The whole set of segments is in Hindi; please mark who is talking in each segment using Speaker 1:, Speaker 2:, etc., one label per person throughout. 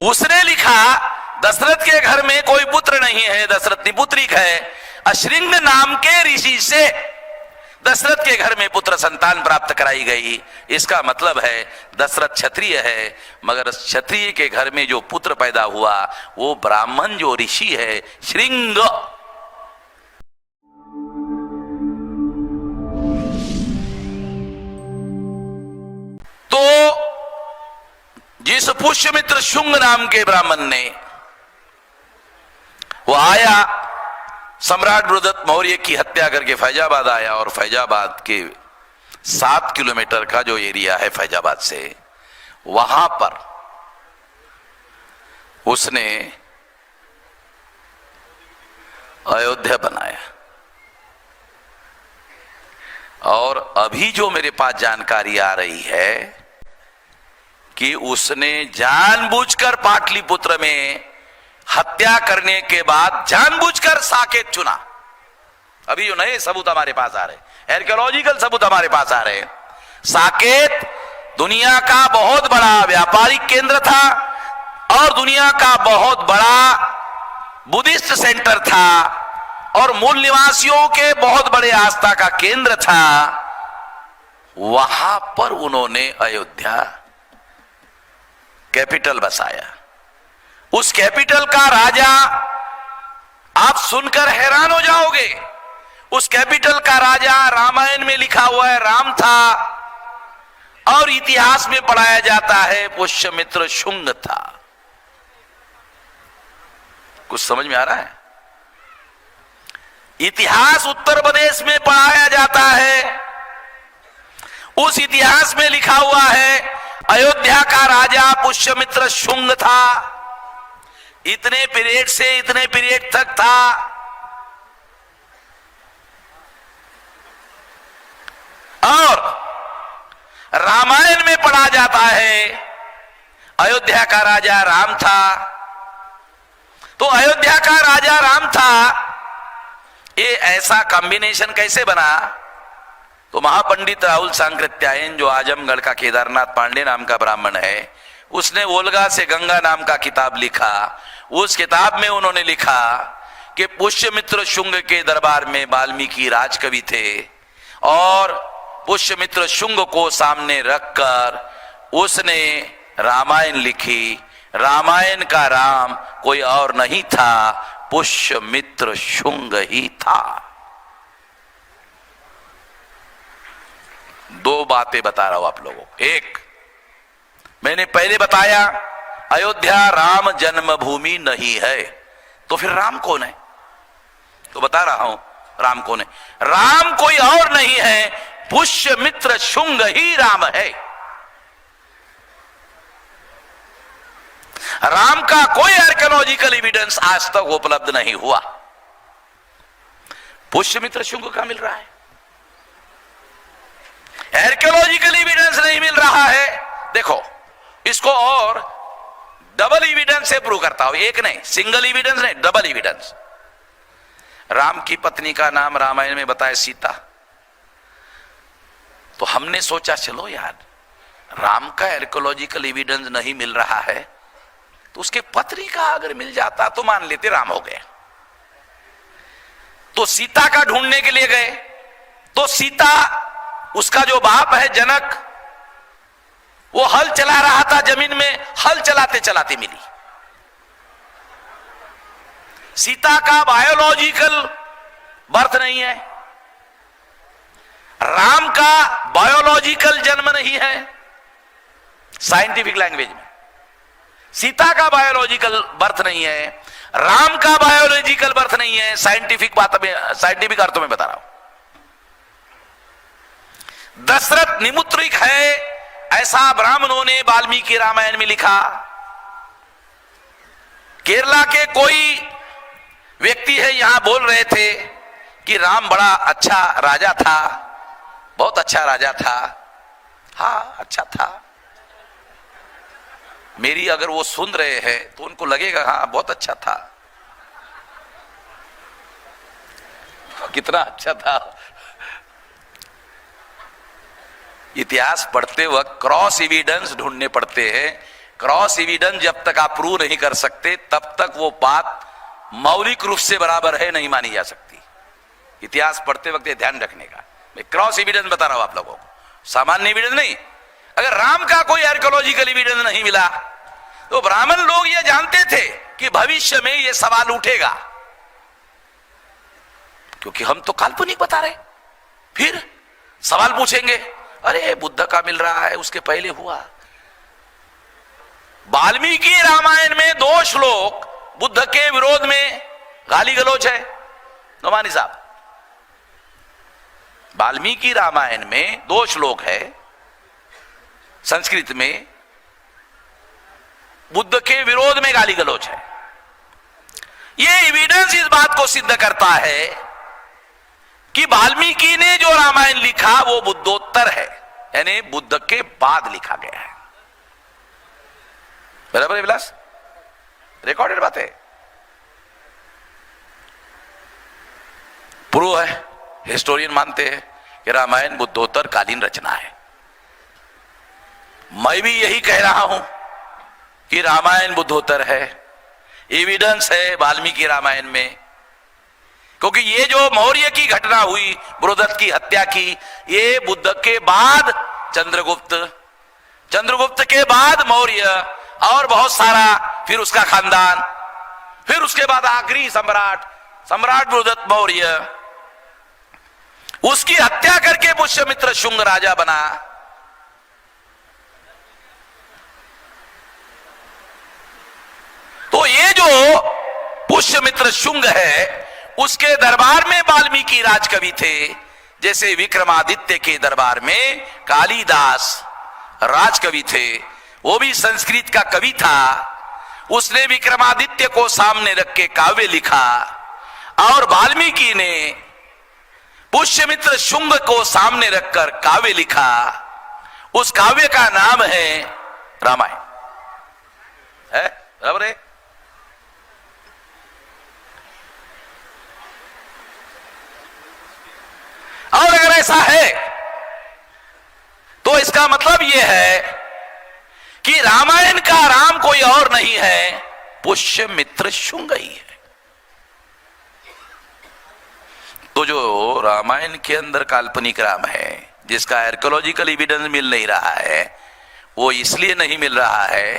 Speaker 1: उसने लिखा दशरथ के घर में कोई पुत्र नहीं है, दशरथ निपुत्रिक है। अश्रिंग नाम के ऋषि से दशरथ के घर में पुत्र संतान प्राप्त कराई गई। इसका मतलब है दशरथ क्षत्रिय है, मगर क्षत्रिय के घर में जो पुत्र पैदा हुआ वो ब्राह्मण जो ऋषि है श्रृंग। तो जिस पुष्यमित्र शुंग नाम के ब्राह्मण ने वो आया, सम्राट बृहदत्त मौर्य की हत्या करके फैजाबाद आया, और फैजाबाद के 7 किलोमीटर का जो एरिया है फैजाबाद से, वहां पर उसने अयोध्या बनाया। और अभी जो मेरे पास जानकारी आ रही है कि उसने जानबूझकर पाटलिपुत्र में हत्या करने के बाद जानबूझकर साकेत चुना। अभी जो नए सबूत हमारे पास आ रहे, आर्कियोलॉजिकल सबूत हमारे पास आ रहे, साकेत दुनिया का बहुत बड़ा व्यापारिक केंद्र था और दुनिया का बहुत बड़ा बुद्धिस्ट सेंटर था और मूल निवासियों के बहुत बड़े आस्था का केंद्र था। वहां पर उन्होंने अयोध्या कैपिटल बसाया। उस कैपिटल का राजा, आप सुनकर हैरान हो जाओगे, उस कैपिटल का राजा रामायण में लिखा हुआ है राम था और इतिहास में पढ़ाया जाता है पुष्यमित्र शुंग था। कुछ समझ में आ रहा है? इतिहास उत्तर प्रदेश में पढ़ाया जाता है, उस इतिहास में लिखा हुआ है अयोध्या का राजा पुष्यमित्र शुंग था, इतने पीरियड से इतने पीरियड तक था। और रामायण में पढ़ा जाता है अयोध्या का राजा राम था। तो अयोध्या का राजा राम था, ये ऐसा कॉम्बिनेशन कैसे बना? तो महापंडित राहुल सांकृत्यायन, जो आजमगढ़ का केदारनाथ पांडे नाम का ब्राह्मण है, उसने ओल्गा से गंगा नाम का किताब लिखा। उस किताब में उन्होंने लिखा कि पुष्यमित्र शुंग के दरबार में वाल्मीकि राजकवि थे और पुष्यमित्र शुंग को सामने रखकर उसने रामायण लिखी। रामायण का राम कोई और नहीं था, पुष्यमित्र शुंग ही था। दो बातें बता रहा हूं आप लोगों को। एक, मैंने पहले बताया अयोध्या राम जन्मभूमि नहीं है, तो फिर राम कौन है? तो बता रहा हूं राम कौन है। राम कोई और नहीं है, पुष्यमित्र शुंग ही राम है। राम का कोई आर्कियोलॉजिकल एविडेंस आज तक उपलब्ध नहीं हुआ, पुष्यमित्र शुंग का मिल रहा है। आर्कियोलॉजिकल एविडेंस नहीं मिल रहा है। देखो, इसको और डबल एविडेंस से प्रूव करता हूं, एक नहीं, सिंगल एविडेंस नहीं, डबल एविडेंस। राम की पत्नी का नाम रामायण में बताया सीता। तो हमने सोचा चलो यार, राम का आर्कियोलॉजिकल एविडेंस नहीं मिल रहा है, तो उसके पत्नी का अगर मिल जाता तो मान लेते राम हो गए। तो सीता का ढूंढने के लिए गए, तो सीता, उसका जो बाप है जनक, वो हल चला रहा था जमीन में, हल चलाते चलाते मिली। सीता का बायोलॉजिकल बर्थ नहीं है, राम का बायोलॉजिकल जन्म नहीं है। साइंटिफिक लैंग्वेज में सीता का बायोलॉजिकल बर्थ नहीं है, राम का बायोलॉजिकल बर्थ नहीं है। साइंटिफिक बात में, साइंटिफिक अर्थों में बता रहा हूं। दशरथ निपुत्रिक है, ऐसा ब्राह्मणों ने वाल्मीकि रामायण में लिखा। केरला के कोई व्यक्ति है यहां बोल रहे थे कि राम बड़ा अच्छा राजा था, बहुत अच्छा राजा था। हाँ, अच्छा था। मेरी अगर वो सुन रहे हैं तो उनको लगेगा हाँ बहुत अच्छा था, कितना अच्छा था। इतिहास पढ़ते वक्त क्रॉस एविडेंस ढूंढने पड़ते हैं, क्रॉस एविडेंस जब तक आप प्रूव नहीं कर सकते तब तक वो बात मौलिक रूप से बराबर है नहीं मानी जा सकती। इतिहास पढ़ते वक्त ध्यान रखने का, मैं क्रॉस एविडेंस बता रहा हूं आप लोगों को, सामान्य एविडेंस नहीं। अगर राम का कोई आर्कियोलॉजिकल एविडेंस नहीं मिला तो ब्राह्मण लोग ये जानते थे कि भविष्य में ये सवाल उठेगा, क्योंकि हम तो काल्पनिक बता रहे। फिर सवाल पूछेंगे, अरे बुद्ध का मिल रहा है, उसके पहले हुआ। वाल्मीकि रामायण में 2 श्लोक बुद्ध के विरोध में गाली गलौज है। नोमानी साहब, वाल्मीकि रामायण में 2 श्लोक है संस्कृत में, बुद्ध के विरोध में गाली गलौज है। यह एविडेंस इस बात को सिद्ध करता है कि वाल्मीकि ने जो रामायण लिखा वो बुद्धोत्तर है, यानी बुद्ध के बाद लिखा गया है। बराबर है विलास? रिकॉर्डेड बात है, प्रूव है। हिस्टोरियन मानते हैं कि रामायण बुद्धोत्तर कालीन रचना है। मैं भी यही कह रहा हूं कि रामायण बुद्धोत्तर है। एविडेंस है वाल्मीकि रामायण में, क्योंकि ये जो मौर्य की घटना हुई, बृहदत्त की हत्या की, ये बुद्ध के बाद चंद्रगुप्त, चंद्रगुप्त के बाद मौर्य और बहुत सारा, फिर उसका खानदान, फिर उसके बाद आखिरी सम्राट, सम्राट बृहदत्त मौर्य, उसकी हत्या करके पुष्यमित्र शुंग राजा बना। तो ये जो पुष्यमित्र शुंग है, उसके दरबार में वाल्मीकि राजकवि थे। जैसे विक्रमादित्य के दरबार में कालिदास राजकवि थे, वो भी संस्कृत का कवि था। उसने विक्रमादित्य को सामने रख के काव्य लिखा, और वाल्मीकि ने पुष्यमित्र शुंग को सामने रखकर काव्य लिखा। उस काव्य का नाम है रामायण, है बराबर है। और अगर ऐसा है तो इसका मतलब यह है कि रामायण का राम कोई और नहीं है, पुष्यमित्र शुंग ही है। तो जो रामायण के अंदर काल्पनिक राम है, जिसका आर्कियोलॉजिकल एविडेंस मिल नहीं रहा है, वो इसलिए नहीं मिल रहा है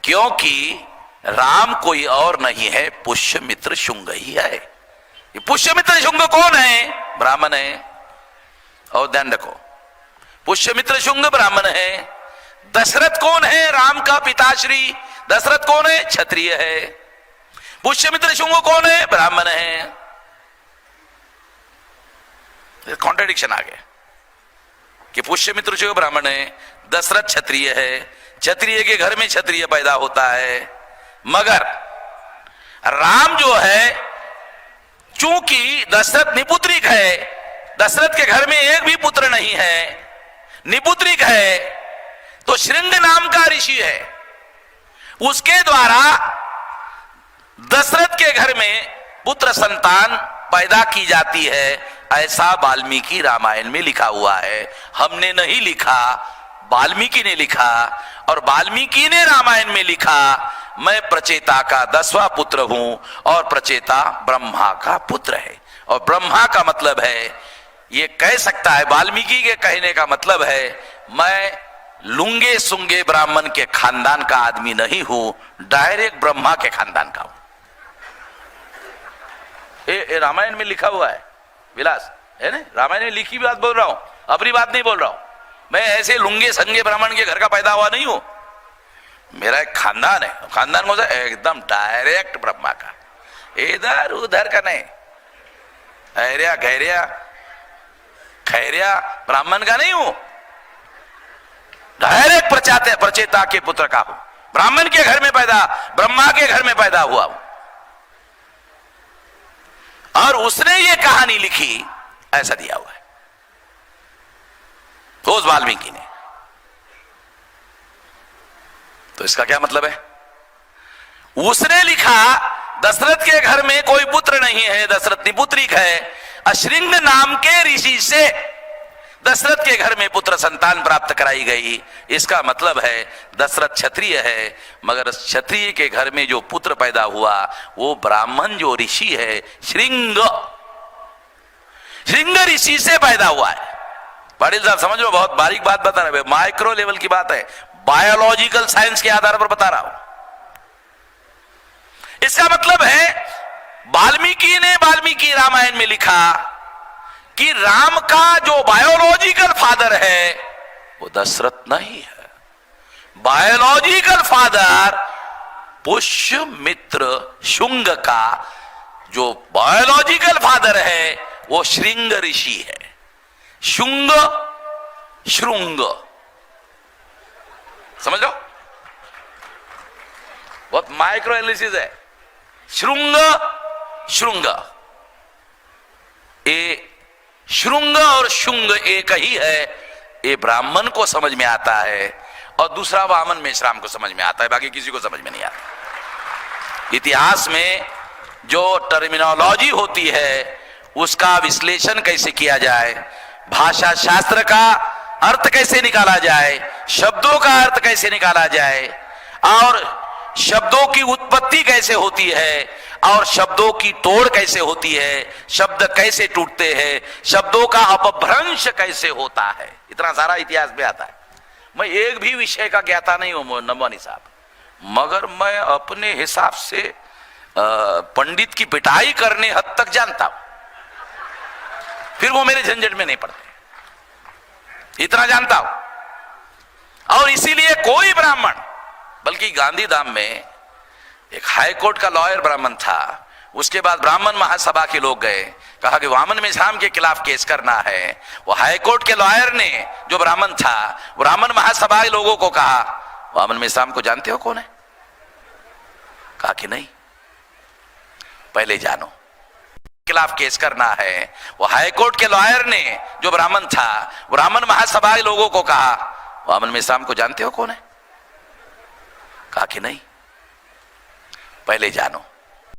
Speaker 1: क्योंकि राम कोई और नहीं है, पुष्यमित्र शुंग ही है। ये पुष्यमित्र शुंग कौन है? ब्राह्मण है। और ध्यान रखो, पुष्यमित्र शुंग ब्राह्मण है। दशरथ कौन है? राम का पिताश्री दशरथ कौन है? क्षत्रिय है। पुष्यमित्र शुंग कौन है? ब्राह्मण है। कॉन्ट्रडिक्शन आ गया कि पुष्यमित्र शुंग ब्राह्मण है, दशरथ क्षत्रिय है, क्षत्रिय के घर में क्षत्रिय पैदा होता है। मगर राम जो है, चूंकि दशरथ निपुत्रिक है, दशरथ के घर में एक भी पुत्र नहीं है, निपुत्रिक है, तो श्रृंग नाम का ऋषि है, उसके द्वारा दशरथ के घर में पुत्र संतान पैदा की जाती है। ऐसा वाल्मीकि रामायण में लिखा हुआ है, हमने नहीं लिखा, वाल्मीकि ने लिखा। और वाल्मीकि ने रामायण में लिखा, मैं प्रचेता का 10वां पुत्र हूं, और प्रचेता ब्रह्मा का पुत्र है। और ब्रह्मा का मतलब है, ये कह सकता है, वाल्मीकि के कहने का मतलब है, मैं लुंगे सुंगे ब्राह्मण के खानदान का आदमी नहीं हूं, डायरेक्ट ब्रह्मा के खानदान का हूं। ये रामायण में लिखा हुआ है विलास, है ना? रामायण में लिखी बात बोल रहा हूं, अपनी बात नहीं बोल रहा हूं। मैं ऐसे लुंगे संगे ब्राह्मण के घर का पैदा हुआ नहीं हूं, मेरा एक खानदान है। खानदान कौन सा? एकदम डायरेक्ट ब्रह्मा का, इधर उधर का नहीं, ऐरिया गैरिया खैरिया ब्राह्मण का नहीं हूं, डायरेक्ट प्रचेता के पुत्र का हूं, ब्राह्मण के घर में पैदा, ब्रह्मा के घर में पैदा हुआ हूं। और उसने ये कहानी लिखी, ऐसा दिया हुआ है तो उस वाल्मीकि ने। तो इसका क्या मतलब है? उसने लिखा, दशरथ के घर में कोई पुत्र नहीं है, दशरथ निपुत्रिक है, अश्रिंग नाम के ऋषि से दशरथ के घर में पुत्र संतान प्राप्त कराई गई। इसका मतलब है दशरथ क्षत्रिय है, मगर क्षत्रिय के घर में जो पुत्र पैदा हुआ वो ब्राह्मण जो ऋषि है, श्रृंग ऋषि से पैदा हुआ है। पाटिल साहब समझ लो, बहुत बारीक बात बता रहे, माइक्रो लेवल की बात है, बायोलॉजिकल साइंस के आधार पर बता रहा हूं। इसका मतलब है वाल्मीकि ने वाल्मीकि रामायण में लिखा कि राम का जो बायोलॉजिकल फादर है वो दशरथ नहीं है। बायोलॉजिकल फादर पुष्यमित्र शुंग का जो बायोलॉजिकल फादर है वो श्रृंग ऋषि है। शुंग श्रृंग, समझ लो, बहुत माइक्रो एनालिसिस है। श्रृंग श्रृंग, ये श्रृंग और शुंग एक ही है, ये ब्राह्मण को समझ में आता है और दूसरा वामन मेश्राम को समझ में आता है, बाकी किसी को समझ में नहीं आता। इतिहास में जो टर्मिनोलॉजी होती है उसका विश्लेषण कैसे किया जाए, भाषा शास्त्र का अर्थ कैसे निकाला जाए, शब्दों का अर्थ कैसे निकाला जाए, और शब्दों की उत्पत्ति कैसे होती है, और शब्दों की तोड़ कैसे होती है, शब्द कैसे टूटते हैं, शब्दों का अपभ्रंश कैसे होता है, इतना सारा इतिहास में आता है। मैं एक भी विषय का ज्ञाता नहीं हूं नमवानी साहब, मगर मैं अपने हिसाब से पंडित की पिटाई करने हद तक जानता हूं, फिर वो मेरे झंझट में नहीं पड़ते, इतना जानता हूं। और इसीलिए कोई ब्राह्मण, बल्कि गांधीधाम में एक हाईकोर्ट का लॉयर ब्राह्मण था, उसके बाद ब्राह्मण महासभा के लोग गए, कहा कि वामन मेश्राम के खिलाफ केस करना है। वो हाईकोर्ट के लॉयर ने, जो ब्राह्मण था, ब्राह्मण महासभा के लोगों को कहा, वामन मेश्राम को जानते हो कौन है? कहा कि नहीं, पहले जानो, खिलाफ केस करना है। वो हाईकोर्ट के लॉयर ने, जो ब्राह्मण था, ब्राह्मण महासभा के लोगों को कहा, वामन मेश्राम को जानते हो कौन है? कहा कि नहीं, पहले जानो।